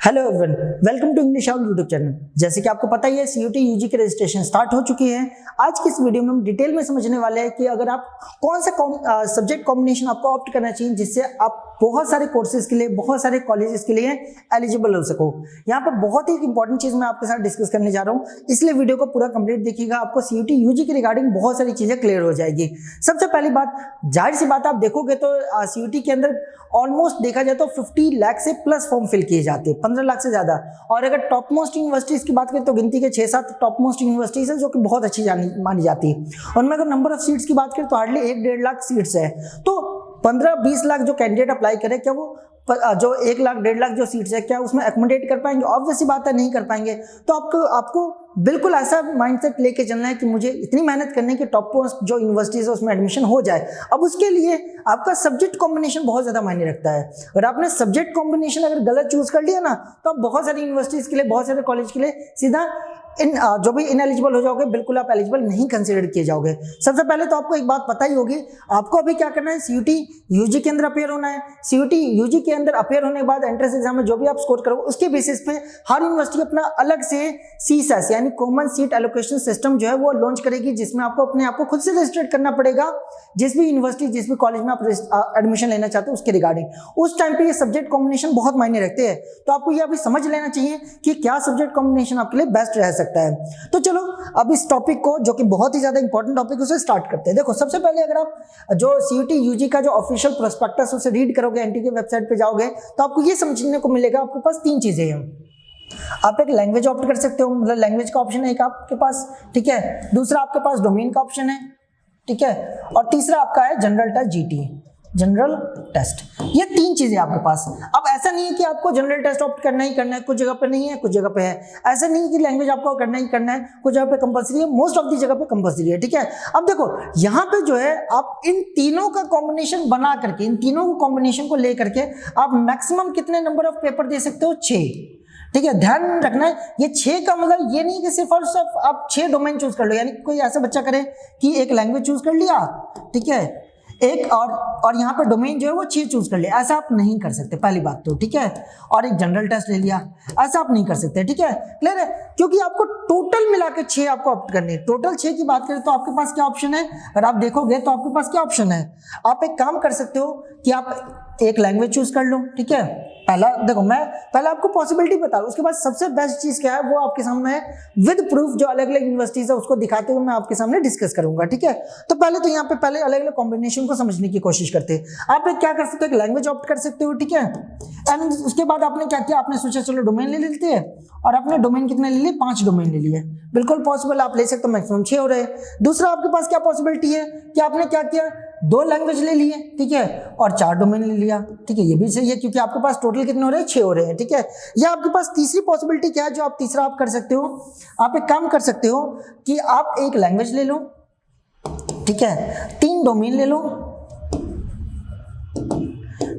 Hello everyone, welcome to English out YouTube channel. जैसे कि आपको पता ही है सीयूटी यूजी की रजिस्ट्रेशन स्टार्ट हो चुकी है। आज की इस वीडियो में हम डिटेल में समझने वाले हैं कि अगर आप कौन सा सब्जेक्ट कॉम्बिनेशन आपको ऑप्ट करना चाहिए जिससे आप बहुत सारे कोर्सेज के लिए, बहुत सारे कॉलेजेस के लिए एलिजिबल हो सको। यहाँ पर बहुत ही इंपॉर्टेंट चीज मैं आपके साथ डिस्कस करने जा रहा हूँ, इसलिए वीडियो को पूरा कंप्लीट देखिएगा। आपको सीयूटी यूजी के रिगार्डिंग बहुत सारी चीजें क्लियर हो जाएगी। सबसे पहली बात, जाहिर सी बात, आप देखोगे तो सीयूटी के अंदर ऑलमोस्ट देखा जाए तो 50 लाख से प्लस फॉर्म फिल किए जाते हैं, 15 लाख से ज्यादा। और अगर टॉप मोस्ट यूनिवर्सिटीज की बात करें तो गिनती के 6-7 टॉप मोस्ट यूनिवर्सिटीज है जो कि बहुत अच्छी मानी जाती है। उनमें अगर नंबर ऑफ सीट्स की बात करें तो हार्डली 1-1.5 लाख सीट्स है। तो 15-20 लाख जो कैंडिडेट अप्लाई करे, क्या वो जो 1 लाख 1.5 लाख जो सीट्स है क्या उसमें एकोमोडेट कर पाएंगे? ऑब्वियस सी बात है, नहीं कर पाएंगे। तो आपको बिल्कुल ऐसा माइंडसेट लेके चलना है कि मुझे इतनी मेहनत करनी है कि टॉप मोस्ट जो यूनिवर्सिटीज है उसमें एडमिशन हो जाए। अब उसके लिए आपका सब्जेक्ट कॉम्बिनेशन बहुत ज्यादा मायने रखता है। अगर आपने सब्जेक्ट कॉम्बिनेशन अगर गलत चूज कर लिया ना, तो आप बहुत सारी यूनिवर्सिटीज के लिए, बहुत सारे कॉलेज के लिए सीधा जो भी इनएलिजिबल हो जाओगे, बिल्कुल आप एलिजिबल नहीं कंसीडर किए जाओगे। सबसे पहले तो आपको एक बात पता ही होगी, आपको अभी क्या करना है, सीयूटी यूजी के अंदर अपेयर होना है। सीयूटी यूजी के अंदर अपेयर होने के बाद एंट्रेंस एग्जाम में जो भी आप स्कोर करोगे उसके बेसिस पे हर यूनिवर्सिटी अपना अलग से सीएसएस यानी कॉमन सीट एलोकेशन सिस्टम जो है वो लॉन्च करेगी, जिसमें आपको अपने आप को खुद से रजिस्टर करना पड़ेगा जिस भी यूनिवर्सिटी, जिस भी कॉलेज में आप एडमिशन लेना चाहते हो उसके रिगार्डिंग। उस टाइम पे ये सब्जेक्ट कॉम्बिनेशन बहुत मायने रखते हैं, तो आपको ये अभी समझ लेना चाहिए कि क्या सब्जेक्ट कॉम्बिनेशन आपके लिए बेस्ट रह सकता है। तो चलो अब इस टॉपिक को, जो कि बहुत ही ज्यादा इंपॉर्टेंट टॉपिक, उसे स्टार्ट करते हैं। देखो, सबसे पहले अगर आप जो सीयूटी यूजी का जो ऑफिशियल प्रोस्पेक्टस उसे रीड करोगे, एनटी के वेबसाइट पे जाओगे, तो आपको ये समझने को मिलेगा आपके पास 3 चीजें हैं। आप एक लैंग्वेज ऑप्ट कर सकते हो, मतलब लैंग्वेज का ऑप्शन है एक आपके पास, ठीक है। दूसरा आपके पास डोमेन का ऑप्शन है, ठीक है। और तीसरा आपका है general test, GT, general test. ये 3 चीजें आपके पास। अब ऐसा नहीं है कि आपको जनरल टेस्ट ऑप्ट करना ही करना है, कुछ जगह पे नहीं है, कुछ जगह पे है। ऐसा नहीं है कि लैंग्वेज आपको करना ही करना है, कुछ जगह पे कंपलसरी है, मोस्ट ऑफ दी जगह पे कंपलसरी है, ठीक है। अब देखो यहाँ पे जो है आप इन तीनों का कॉम्बिनेशन बना करके, इन तीनों को कॉम्बिनेशन को लेकर के आप मैक्सिमम कितने नंबर ऑफ पेपर दे सकते हो? 6, ठीक है। ध्यान रखना है, ये 6 का मतलब ये नहीं कि सिर्फ और सिर्फ आप 6 डोमेन चूज कर लो। यानी कोई ऐसा बच्चा करे कि एक लैंग्वेज चूज कर लिया, ठीक है, एक और यहाँ पे डोमेन जो है वो 6 चूज कर लिया, ऐसा आप नहीं कर सकते, पहली बात तो, ठीक है। और एक जनरल टेस्ट ले लिया, ऐसा आप नहीं कर सकते, ठीक है, क्लियर है। क्योंकि आपको टोटल मिला के 6 आपको ऑप्ट करने हैं। टोटल 6 की बात करें तो आपके पास क्या ऑप्शन है? अगर आप देखोगे तो आपके पास क्या ऑप्शन है, आप एक काम कर सकते हो कि आप एक लैंग्वेज चूज कर लो, ठीक है। पहला देखो, मैं पहले आपको पॉसिबिलिटी बता रहा हूं, उसके बाद सबसे बेस्ट चीज क्या है वो आपके सामने है, विद प्रूफ जो अलग अलग यूनिवर्सिटीज है उसको दिखाते हुए मैं आपके सामने डिस्कस करूंगा, ठीक है। तो पहले तो यहाँ पे पहले अलग अलग कॉम्बिनेशन को समझने की कोशिश करते हैं। आप एक क्या कर सकते हो, एक लैंग्वेज ऑप्ट कर सकते हो, ठीक है। एंड उसके बाद आपने क्या किया, आपने सोचा चलो डोमेन ले लेते हैं, और आपने डोमेन कितने ले लिए? 5 डोमेन ले लिए। बिल्कुल पॉसिबल, आप ले सकते हो, मैक्सिमम 6 हो रहे। दूसरा आपके पास क्या पॉसिबिलिटी है कि आपने क्या किया, 2 लैंग्वेज ले लिए, ठीक है, और 4 डोमेन ले लिया, ठीक है। ये भी सही है क्योंकि आपके पास टोटल कितने हो रहे हैं? 6 हो रहे हैं, ठीक है। या आपके पास तीसरी पॉसिबिलिटी क्या है जो आप तीसरा आप कर सकते हो, आप एक काम कर सकते हो कि आप एक लैंग्वेज ले लो, ठीक है, 3 डोमेन ले लो,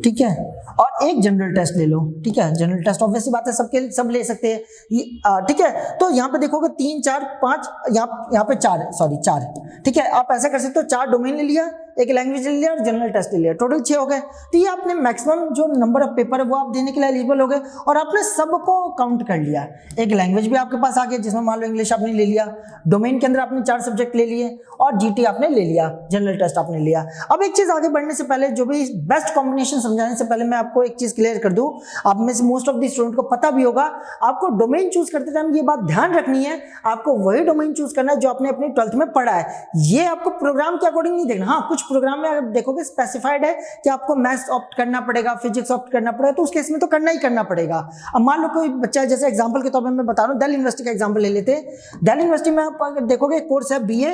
ठीक है, और एक जनरल टेस्ट ले लो, ठीक है। जनरल टेस्ट ऑब्वियसली बात है, सब ले सकते हैं, ठीक है। तो यहाँ पे देखोगे 3, 4, 5, यहाँ पे 4, ठीक है। आप ऐसा कर सकते हो, 4 डोमेन ले लिया, एक लैंग्वेज ले लिया और जनरल टेस्ट ले लिया, टोटल 6 हो गए। तो ये आपने मैक्सिमम जो नंबर ऑफ पेपर है वो आप देने के लिए एलिजिबल हो गए, और आपने सबको काउंट कर लिया। एक लैंग्वेज भी आपके पास आ गया जिसमें मान लो इंग्लिश आपने ले लिया, डोमेन के अंदर आपने 4 सब्जेक्ट ले लिए, और जीटी आपने ले लिया, जनरल टेस्ट आपने लिया। अब एक चीज आगे बढ़ने से पहले, जो भी बेस्ट कॉम्बिनेशन समझाने से पहले मैं आपको एक चीज क्लियर कर दूं, आप में से मोस्ट ऑफ द स्टूडेंट को पता भी होगा, आपको डोमेन चूज करते टाइम ये बात ध्यान रखनी है, आपको वही डोमेन चूज करना है जो आपने अपनी 12th में पढ़ा है। ये आपको प्रोग्राम के अकॉर्डिंग नहीं देखना। हाँ, कुछ प्रोग्राम में अगर देखोगे स्पेसिफाइड है कि आपको मैथ्स ऑप्ट करना पड़ेगा, फिजिक्स ऑप्ट करना पड़ेगा, तो उस केस में तो करना ही करना पड़ेगा। अब मान लो कोई बच्चा, जैसे एग्जांपल के तौर पे मैं बता रहा हूँ, दिल्ली यूनिवर्सिटी का एग्जांपल ले लेते हैं। दिल्ली यूनिवर्सिटी में आप अगर देखोगे कोर्स है बीए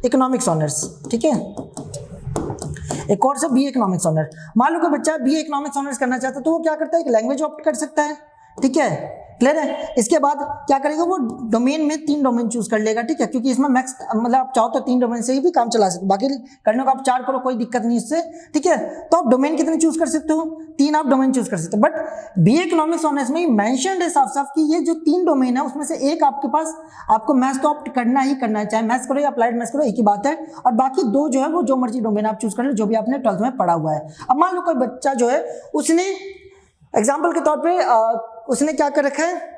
इकोनॉमिक्स ऑनर्स, ठीक है, एक कोर्स है बीए इकोनॉमिक्स ऑनर्स। मान लो कोई बच्चा बीए इकोनॉमिक्स ऑनर्स करना चाहता है तो वो क्या करता है, एक लैंग्वेज ऑप्ट कर सकता है, ठीक है, क्लियर है। इसके बाद क्या करेगा, वो डोमेन में 3 डोमेन चूज कर लेगा, ठीक है, क्योंकि इसमें मैक्स मतलब आप चाहो तो 3 डोमेन से ही भी काम चला सकते हो, बाकी करने को आप 4 करो, कोई दिक्कत नहीं इससे, ठीक है। तो आप डोमेन कितने चूज कर सकते हो? 3 आप डोमेन चूज कर सकते हो। बट बीए इकोनॉमिक्स ऑनर्स में मेंशन्ड है साफ साफ कि ये जो 3 डोमेन है उसमें से एक आपके पास, आपको मैथ्स तो ऑप्ट करना ही करना है, चाहे मैथ्स करो या अप्लाइड मैथ्स करो, एक ही बात है। और बाकी 2 जो है वो जो मर्जी डोमेन आप चूज कर लो, जो भी आपने 12th में पढ़ा हुआ है। अब मान लो कोई बच्चा जो है उसने एग्जाम्पल के तौर पे उसने क्या कर रखा है,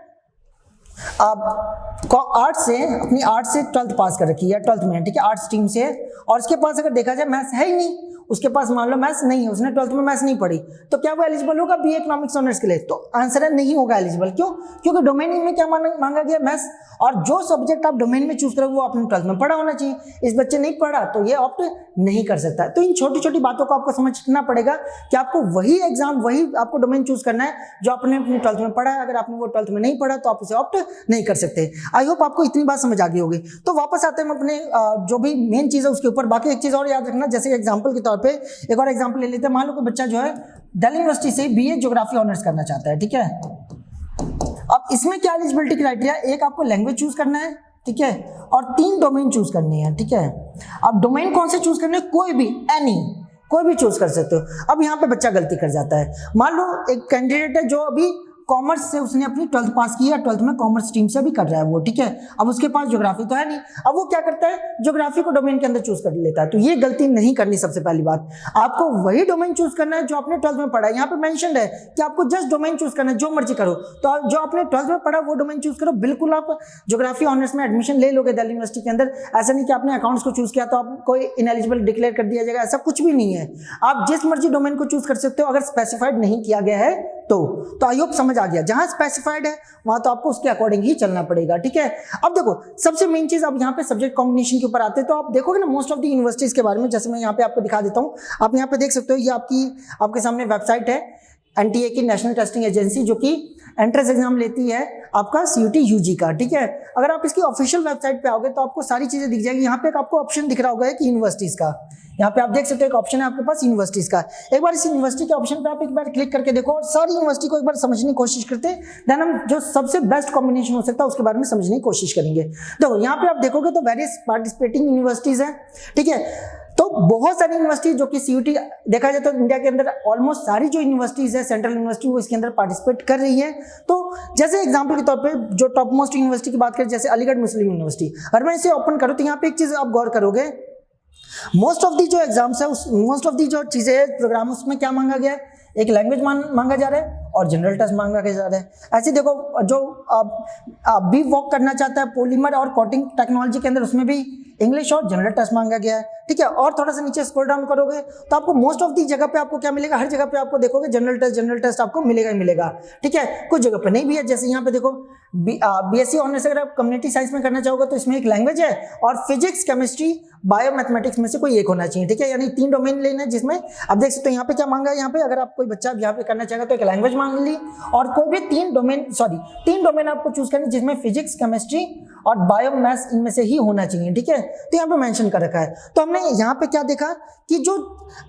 आर्ट्स से अपनी आर्ट्स से 12th पास कर रखी है, 12th में, ठीक है, आर्ट्स स्ट्रीम से, और उसके पास अगर देखा जाए मैथ्स है ही नहीं, उसके पास मान लो मैथ्स नहीं है, उसने 12th में मैथ्स नहीं पढ़ी, तो क्या वो एलिजिबल होगा बीए इकोनॉमिक्स ऑनर्स के लिए? तो आंसर है नहीं होगा एलिजिबल। क्यों? क्योंकि डोमेन में क्या मांगा गया, मैथ्स, और जो सब्जेक्ट आप डोमेन में चूज करोगे वो आपने 12th में पढ़ा होना चाहिए। इस बच्चे नहीं पढ़ा तो ये ऑप्ट नहीं कर सकता है। तो इन छोटी छोटी बातों को आपको समझना पड़ेगा कि आपको वही एग्जाम, वही आपको डोमेन चूज करना है जो आपने अपनी 12th में पढ़ा है। अगर आपने वो 12th में नहीं पढ़ा तो आप उसे ऑप्ट नहीं कर सकते। आई होप आपको इतनी बात समझ आ गई होगी। तो वापस आते हैं हम अपने जो भी मेन चीज है उसके ऊपर। बाकी एक चीज और याद रखना, जैसे एग्जाम्पल के तौर पर एक और एग्जाम्पल ले लेते हैं। मान लो कोई बच्चा जो है दिल्ली यूनिवर्सिटी से बीए ज्योग्राफी ऑनर्स करना चाहता है, ठीक है। अब इसमें क्या एलिजिबिलिटी क्राइटेरिया, एक आपको लैंग्वेज चूज करना है, ठीक है, और 3 डोमेन चूज करनी है, ठीक है। अब डोमेन कौन से चूज करने हैं? कोई भी, एनी, कोई भी चूज कर सकते हो। अब यहाँ पे बच्चा गलती कर जाता है। मान लो एक कैंडिडेट है जो अभी कॉमर्स से उसने अपनी 12th पास की है, 12th में कॉमर्स स्ट्रीम से भी कर रहा है वो, ठीक है। अब उसके पास ज्योग्राफी तो है नहीं, अब वो क्या करता है, ज्योग्राफी को डोमेन के अंदर चूज कर लेता है। तो ये गलती नहीं करनी। सबसे पहली बात, आपको वही डोमेन चूज करना है जो आपने 12th में पढ़ा है। यहाँ पे मेंशन्ड है कि आपको जस्ट डोमेन चूज करना है, जो मर्जी करो। तो जो आपने 12th में पढ़ा वो डोमेन चूज करो। बिल्कुल आप ज्योग्राफी ऑनर्स में एडमिशन ले लोगे दिल्ली यूनिवर्सिटी के अंदर। ऐसा नहीं कि आपने अकाउंट्स को चूज किया तो आपको इनएलिजिबल डिक्लेयर कर दिया जाएगा, ऐसा कुछ भी नहीं है। आप जिस मर्जी डोमेन को चूज कर सकते हो, अगर स्पेसिफाइड नहीं किया गया है तो आई होप समझ आ गया। जहां स्पेसिफाइड है वहां तो आपको उसके अकॉर्डिंग ही चलना पड़ेगा, ठीक है। अब देखो सबसे मेन चीज, अब यहाँ पे सब्जेक्ट कॉम्बिनेशन के ऊपर आते हैं। तो आप देखोगे ना मोस्ट ऑफ द यूनिवर्सिटीज के बारे में, जैसे मैं यहाँ पे आपको दिखा देता हूँ। आप यहाँ पे देख सकते हो, ये आपके सामने वेबसाइट है एनटीए की, नेशनल टेस्टिंग एजेंसी, जो कि एंट्रेंस एग्जाम लेती है आपका सीयूटी यूजी का, ठीक है। अगर आप इसकी ऑफिशियल वेबसाइट पे आओगे तो आपको सारी चीजें दिख जाएगी। यहाँ पे एक आपको ऑप्शन दिख रहा होगा कि यूनिवर्सिटीज का, यहाँ पे आप देख सकते हो एक ऑप्शन है आपके पास यूनिवर्सिटीज का। एक बार इस यूनिवर्सिटी के ऑप्शन पे आप एक बार क्लिक करके देखो और सारी यूनिवर्सिटी को एक बार समझने की कोशिश करते हैं। देन हम जो सबसे बेस्ट कॉम्बिनेशन हो सकता है उसके बारे में समझने की कोशिश करेंगे। देखो यहाँ पे आप देखोगे तो वेरियस पार्टिसिपेटिंग यूनिवर्सिटीज है, ठीक है। तो बहुत सारी यूनिवर्सिटी जो कि सीयूटी देखा जाए तो इंडिया के अंदर ऑलमोस्ट सारी जो यूनिवर्सिटीज है सेंट्रल यूनिवर्सिटी वो इसके अंदर पार्टिसिपेट कर रही है। तो जैसे एग्जांपल के तौर पे जो टॉप मोस्ट यूनिवर्सिटी की बात करें, जैसे अलीगढ़ मुस्लिम यूनिवर्सिटी, अगर मैं इसे ओपन करूँ तो यहाँ पे एक चीज आप गौर करोगे, मोस्ट ऑफ दी जो एग्जाम्स है मोस्ट ऑफ दी जो चीजें है प्रोग्राम, उसमें क्या मांगा गया है, एक लैंग्वेज मांगा जा रहा है और जनरल टेस्ट मांगा जा रहा है। ऐसे देखो जो बी वॉक करना चाहता है पॉलीमर और कोटिंग टेक्नोलॉजी के अंदर, उसमें भी इंग्लिश और जनरल टेस्ट मांगा गया है, ठीक है। और थोड़ा सा नीचे स्क्रॉल डाउन करोगे तो आपको मोस्ट ऑफ दी जगह पे आपको क्या मिलेगा, हर जगह पे आपको देखोगे जनरल टेस्ट आपको मिलेगा ही मिलेगा, ठीक है। कुछ जगह पे नहीं भी है, जैसे यहाँ पे देखो बीएससी ऑनर्स अगर आप कम्युनिटी साइंस में करना चाहोगे तो इसमें एक लैंग्वेज है और फिजिक्स, केमिस्ट्री, बायो मैथमेटिक्स में से कोई एक होना चाहिए, ठीक है। यानी 3 डोमेन लेना है, जिसमें आप देख सकते हो यहाँ पे क्या मांगा है। यहाँ पे अगर आप कोई बच्चा यहाँ पे करना चाहेगा तो एक लैंग्वेज मांग ली और कोई भी 3 डोमेन आपको चूज करना, जिसमें फिजिक्स, केमिस्ट्री और बायो मैथ्स इनमें से ही होना चाहिए, ठीक है। तो यहाँ पे मेंशन कर रखा है। तो हमने यहाँ पे क्या देखा कि जो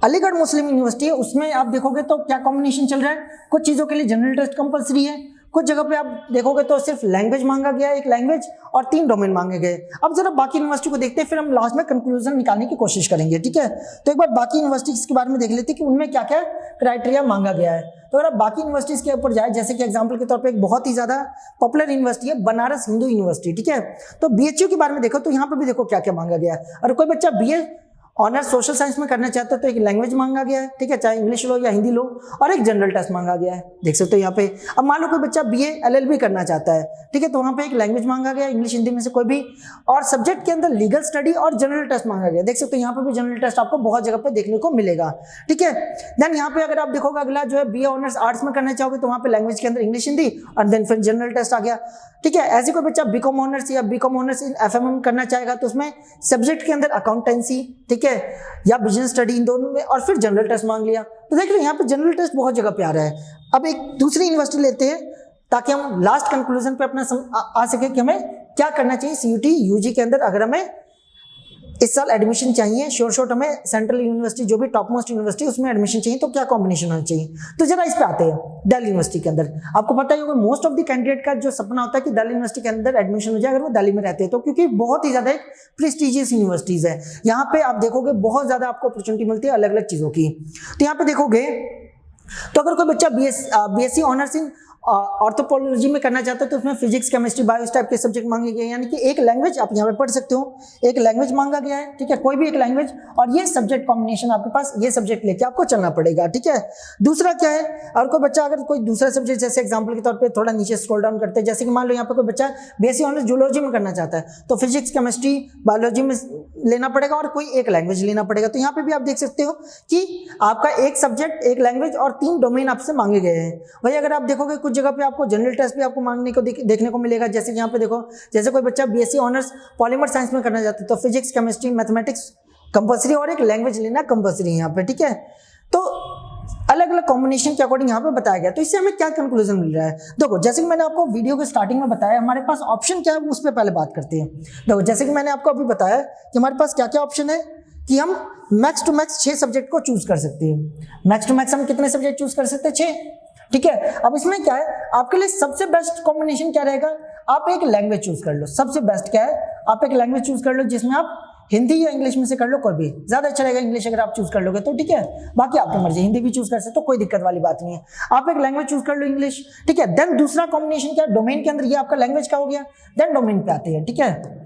अलीगढ़ मुस्लिम यूनिवर्सिटी है उसमें आप देखोगे तो क्या कॉम्बिनेशन चल रहा है, कुछ चीजों के लिए जनरल टेस्ट कंपलसरी है, कुछ जगह पे आप देखोगे तो सिर्फ लैंग्वेज मांगा गया, एक लैंग्वेज और 3 डोमेन मांगे गए। अब जरा बाकी यूनिवर्सिटी को देखते हैं, फिर हम लास्ट में कंक्लूजन निकालने की कोशिश करेंगे, ठीक है। तो एक बार बाकी यूनिवर्सिटीज के बारे में देख लेते हैं कि उनमें क्या क्या क्राइटेरिया मांगा गया है। तो अगर आप बाकी यूनिवर्सिटीज के ऊपर जाए, जैसे कि एग्जांपल के तौर पे एक बहुत ही ज्यादा पॉपुलर यूनिवर्सिटी है बनारस हिंदू यूनिवर्सिटी, ठीक है। तो बीएचयू के बारे में देखो तो यहाँ पे भी देखो क्या क्या मांगा गया है। और कोई बच्चा बीए ऑनर्स सोशल साइंस में करना चाहते हो तो एक लैंग्वेज मांगा गया है, ठीक है, चाहे इंग्लिश लो या हिंदी लो, और एक जनरल टेस्ट मांगा गया है, देख सकते हो यहाँ पे। अब मान लो कोई बच्चा बीए एलएलबी करना चाहता है, ठीक है, तो वहाँ पे एक लैंग्वेज मांगा गया, इंग्लिश हिंदी में से कोई भी, और सब्जेक्ट के अंदर लीगल स्टडी और जनरल टेस्ट मांगा गया, देख सकते हो यहाँ पे भी जनरल टेस्ट आपको बहुत जगह पे देखने को मिलेगा, ठीक है। देन यहाँ पे अगर आप देखोगे अगला जो है बीए ऑनर्स आर्ट्स में करना चाहोगे तो वहाँ पे लैंग्वेज के अंदर इंग्लिश हिंदी और देन फिर जनरल टेस्ट आ गया, ठीक है। ऐसे कोई बच्चा बीकॉम ऑनर्स या बीकॉम ऑनर्स इन एफएमएम करना चाहेगा तो उसमें सब्जेक्ट के अंदर अकाउंटेंसी, ठीक है, या बिजनेस स्टडी, इन दोनों में, और फिर जनरल टेस्ट मांग लिया। तो देख लो यहाँ पे जनरल टेस्ट बहुत जगह पे आ रहा है। अब एक दूसरी यूनिवर्सिटी लेते हैं ताकि हम लास्ट कंक्लूजन पे अपना आ सके कि हमें क्या करना चाहिए सीयूटी यूजी के अंदर। अगर हमें इस साल एडमिशन चाहिए शॉर्ट हमें सेंट्रल यूनिवर्सिटी जो भी टॉप मोस्ट यूनिवर्सिटी उसमें एडमिशन चाहिए, तो क्या कॉम्बिनेशन होना चाहिए। तो जरा इस पे आते हैं दिल्ली यूनिवर्सिटी के अंदर। आपको पता ही होगा मोस्ट ऑफ द कैंडिडेट का जो सपना होता है कि दिल्ली यूनिवर्सिटी के अंदर एडमिशन हो जाए अगर वो दिल्ली में रहते हैं तो, क्योंकि बहुत ही ज्यादा एक प्रेस्टिजियस यूनिवर्सिटीज है। यहाँ पे आप देखोगे बहुत ज्यादा आपको अपॉर्चुनिटी मिलती है अलग अलग चीजों की। तो यहाँ पे देखोगे तो अगर कोई बच्चा बीएससी ऑनर्स इन ऑर्थोपोलॉजी में करना चाहते हो तो उसमें फिजिक्स केमिस्ट्री बायो इस टाइप के सब्जेक्ट मांगे गए हैं, यानी कि एक लैंग्वेज आप यहाँ पे पढ़ सकते हो, एक लैंग्वेज मांगा गया है, ठीक है, कोई भी एक लैंग्वेज, और ये सब्जेक्ट कॉम्बिनेशन आपके पास, ये सब्जेक्ट लेके आपको चलना पड़ेगा, ठीक है। दूसरा क्या है, और कोई बच्चा अगर कोई दूसरा सब्जेक्ट, जैसे एग्जाम्पल के तौर पर थोड़ा नीचे स्क्रॉल डाउन करते हैं, जैसे कि मान लो यहाँ पे कोई बच्चा बीएससी ऑनर्स जूलॉजी में करना चाहता है तो फिजिक्स केमिस्ट्री बायोलॉजी में लेना पड़ेगा और कोई एक लैंग्वेज लेना पड़ेगा। तो यहाँ पे भी आप देख सकते हो कि आपका एक सब्जेक्ट, एक लैंग्वेज और 3 डोमेन आपसे मांगे गए हैं। वही अगर आप देखोगे कुछ जगह पे आपको जनरल टेस्ट भी आपको मांगने को देखने को मिलेगा, जैसे यहाँ पे देखो, जैसे कोई बच्चा बीएससी ऑनर्स पॉलीमर साइंस में करना चाहता है तो फिजिक्स केमिस्ट्री मैथमेटिक्स कंपल्सरी और एक लैंग्वेज लेना कंपल्सरी है यहाँ पे, ठीक है। तो अलग अलग कॉम्बिनेशन के अकॉर्डिंग यहाँ पे बताया गया। तो इससे हमें क्या कंक्लूजन मिल रहा है, देखो जैसे कि मैंने आपको वीडियो के स्टार्टिंग में बताया, हमारे पास ऑप्शन क्या है उस पर पहले बात करते हैं। देखो जैसे कि मैंने आपको अभी बताया कि हमारे पास क्या क्या ऑप्शन है कि हम मैक्स टू मैक्स 6 सब्जेक्ट को चूज कर सकते हैं। मैक्स टू मैक्स हम कितने सब्जेक्ट चूज कर सकते हैं, 6, ठीक है। अब इसमें क्या है, आपके लिए सबसे बेस्ट कॉम्बिनेशन क्या रहेगा, आप एक लैंग्वेज चूज कर लो। सबसे बेस्ट क्या है, आप एक लैंग्वेज चूज कर लो जिसमें आप हिंदी या इंग्लिश में से कर लो, कोई भी ज्यादा अच्छा रहेगा इंग्लिश अगर आप चूज कर लोगे तो, ठीक है। बाकी आपकी मर्जी, हिंदी भी चूज कर सकते हो, कोई दिक्कत वाली बात नहीं है। आप एक लैंग्वेज चूज कर लो इंग्लिश, ठीक है। देन दूसरा कॉम्बिनेशन क्या, डोमेन के अंदर ये आपका लैंग्वेज का हो गया, देन डोमेन पे आते हैं, ठीक है।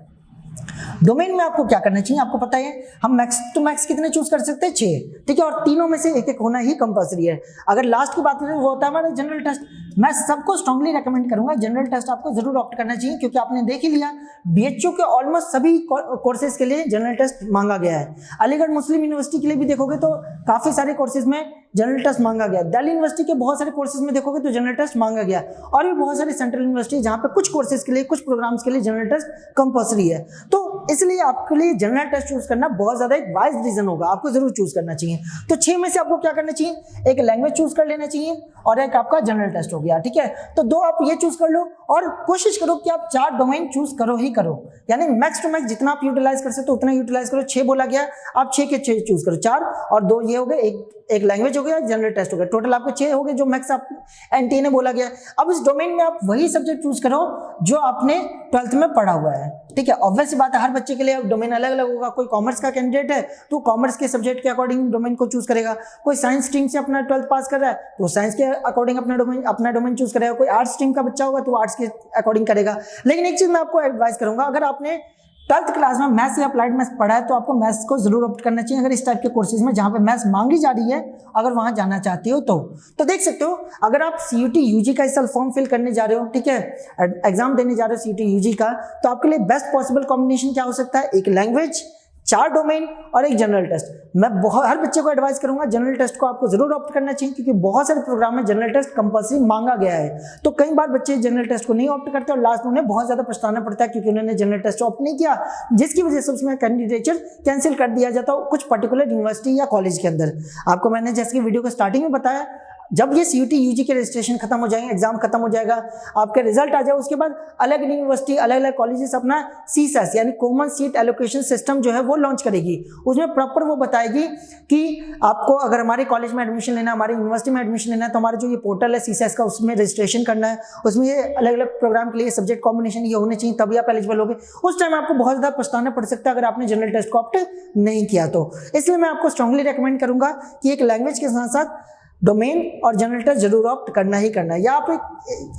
डोमेन में आपको क्या करना चाहिए, आपको पता है हम मैक्स टू मैक्स कितने चूज कर सकते हैं, 6, ठीक है, और तीनों में से एक एक होना ही कंपल्सरी है। अगर लास्ट की बात करें वो होता है हमारा जनरल टेस्ट। मैं सबको स्ट्रांगली रेकमेंड करूंगा जनरल टेस्ट आपको जरूर ऑप्ट करना चाहिए, क्योंकि आपने देख ही लिया बीएचयू के ऑलमोस्ट सभी कोर्सेज के लिए जनरल टेस्ट मांगा गया है। अलीगढ़ मुस्लिम यूनिवर्सिटी के लिए भी देखोगे तो काफी सारे कोर्सेज में जनरल टेस्ट मांगा गया। दिल्ली यूनिवर्सिटी के बहुत सारे कोर्सेज में देखोगे तो जनरल टेस्ट मांगा गया, और भी बहुत सारे सेंट्रल यूनिवर्सिटी जहां पे कुछ कोर्सेज के लिए, कुछ प्रोग्राम्स के लिए जनरल टेस्ट कंपल्सरी है। तो इसलिए आपके लिए जनरल टेस्ट चूज करना बहुत ज्यादा एक वाइज डिसीजन होगा, आपको जरूर चूज करना चाहिए। तो 6 में से आपको क्या करना चाहिए, एक लैंग्वेज चूज कर लेना चाहिए और एक आपका जनरल टेस्ट हो गया, ठीक है। तो 2 आप ये चूज कर लो और कोशिश करो कि आप 4 डोमेन चूज करो ही करो, यानी मैक्स टू मैक्स जितना आप यूटिलाइज कर सकते हो उतना यूटिलाइज करो। 6 बोला गया, आप 6 के 6 चूज करो, 4 और 2 ये हो गए, एक लैंग्वेज हो गया, जनरल टेस्ट हो गया, टोटल आपके 6 हो गए जो मैक्स आप एनटीए ने बोला गया। अब इस डोमेन में आप वही सब्जेक्ट चूज करो जो आपने 12th में पढ़ा हुआ है, ठीक है। ऑब्वियस सी बात है, हर बच्चे के लिए डोमेन अलग अलग होगा। कोई कॉमर्स का कैंडिडेट है तो कॉमर्स के सब्जेक्ट के अकॉर्डिंग डोमेन को चूज करेगा, कोई साइंस स्ट्रीम से अपना 12th पास कर रहा है तो साइंस के अकॉर्डिंग अपना डोमेन चूज करेगा, कोई आर्ट्स स्ट्रीम का बच्चा होगा तो आर्ट्स के अकॉर्डिंग करेगा। लेकिन एक चीज मैं आपको एडवाइस करूंगा, अगर आपने 12th क्लास में मैथ्स या अप्लाइड मैथ्स पढ़ा है तो आपको मैथ्स को जरूर ऑप्ट करना चाहिए, अगर इस टाइप के कोर्सेज में जहां पे मैथ्स मांगी जा रही है अगर वहां जाना चाहते हो तो देख सकते हो। अगर आप सीयूटी यूजी का इस साल फॉर्म फिल करने जा रहे हो, ठीक है, एग्जाम देने जा रहे हो सीयूटी यूजी का, तो आपके लिए बेस्ट पॉसिबल कॉम्बिनेशन क्या हो सकता है, एक लैंग्वेज, 4 डोमेन और एक जनरल टेस्ट। मैं हर बच्चे को एडवाइस करूंगा जनरल टेस्ट को आपको जरूर ऑप्ट करना चाहिए, क्योंकि बहुत सारे प्रोग्राम में जनरल टेस्ट कंपल्सरी मांगा गया है। तो कई बार बच्चे जनरल टेस्ट को नहीं ऑप्ट करते और लास्ट में उन्हें बहुत ज्यादा पछताना पड़ता है क्योंकि उन्होंने जनरल टेस्ट ऑप्ट नहीं किया, जिसकी वजह से उसमें कैंडिडेचर कैंसिल कर दिया जाता है कुछ पर्टिकुलर यूनिवर्सिटी या कॉलेज के अंदर। आपको मैंने जैसे कि वीडियो के स्टार्टिंग में बताया, जब ये सीयूटी यूजी के रजिस्ट्रेशन खत्म हो जाएंगे, एग्जाम खत्म हो जाएगा, आपके रिजल्ट आ जाए, उसके बाद अलग यूनिवर्सिटी, अलग अलग कॉलेजेस अपना सीसेस यानी कॉमन सीट एलोकेशन सिस्टम जो है वो लॉन्च करेगी। उसमें प्रॉपर वो बताएगी कि आपको अगर हमारे कॉलेज में एडमिशन लेना है, हमारी यूनिवर्सिटी में एडमिशन लेना है, तो हमारा जो ये पोर्टल है सीसेस का उसमें रजिस्ट्रेशन करना है, उसमें ये अलग अलग प्रोग्राम के लिए सब्जेक्ट कॉम्बिनेशन ये होने चाहिए, तभी आप एलिजिबल होगे। उस टाइम आपको बहुत ज्यादा पछताना पड़ सकता है अगर आपने जनरल टेस्ट को ऑप्ट नहीं किया तो। इसलिए मैं आपको स्ट्रांगली रिकमेंड करूंगा कि एक लैंग्वेज के साथ साथ डोमेन और जनरल टेस्ट जरूर ऑप्ट करना ही करना है। या आप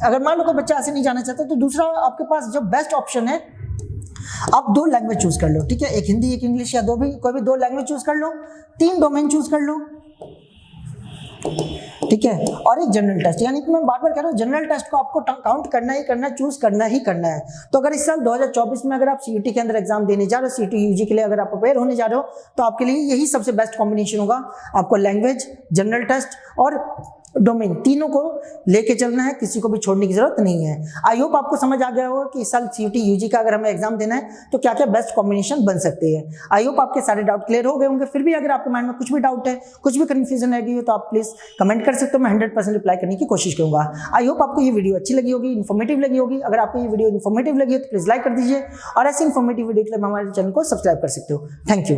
अगर मान लो कोई बच्चा ऐसे नहीं जाना चाहता तो दूसरा आपके पास जो बेस्ट ऑप्शन है, आप 2 लैंग्वेज चूज कर लो, ठीक है, एक हिंदी एक इंग्लिश या कोई भी 2 लैंग्वेज चूज कर लो, 3 डोमेन चूज कर लो, ठीक है, और एक जनरल टेस्ट। यानी कि मैं बार बार कह रहा हूँ जनरल टेस्ट को आपको काउंट करना ही करना, चूज करना ही करना है। तो अगर इस साल 2024 में अगर आप सीयूटी के अंदर एग्जाम देने जा रहे हो, सीयूटी यूजी के लिए अगर आप प्रिपेयर होने जा रहे हो, तो आपके लिए यही सबसे बेस्ट कॉम्बिनेशन होगा। आपको लैंग्वेज, जनरल टेस्ट और डोमेन तीनों को लेके चलना है, किसी को भी छोड़ने की जरूरत नहीं है। आई होप आपको समझ आ गया होगा कि इस साल सीयूटी यूजी का अगर हमें एग्जाम देना है तो क्या क्या बेस्ट कॉम्बिनेशन बन सकते हैं। आई होप आपके सारे डाउट क्लियर हो गए होंगे। फिर भी अगर आपके माइंड में कुछ भी डाउट है, कुछ भी कंफ्यूजन रह गई हो, तो आप प्लीज कमेंट कर सकते हो, मैं 100% रिप्लाई करने की कोशिश करूंगा। आई होप आपको ये वीडियो अच्छी लगी होगी, इन्फॉर्मेटिव लगी होगी। अगर आपको ये वीडियो इन्फॉर्मेटिव लगी हो तो प्लीज लाइक कर दीजिए और ऐसी इन्फॉर्मेटिव वीडियो के लिए हमारे चैनल को सब्सक्राइब कर सकते हो। Thank you.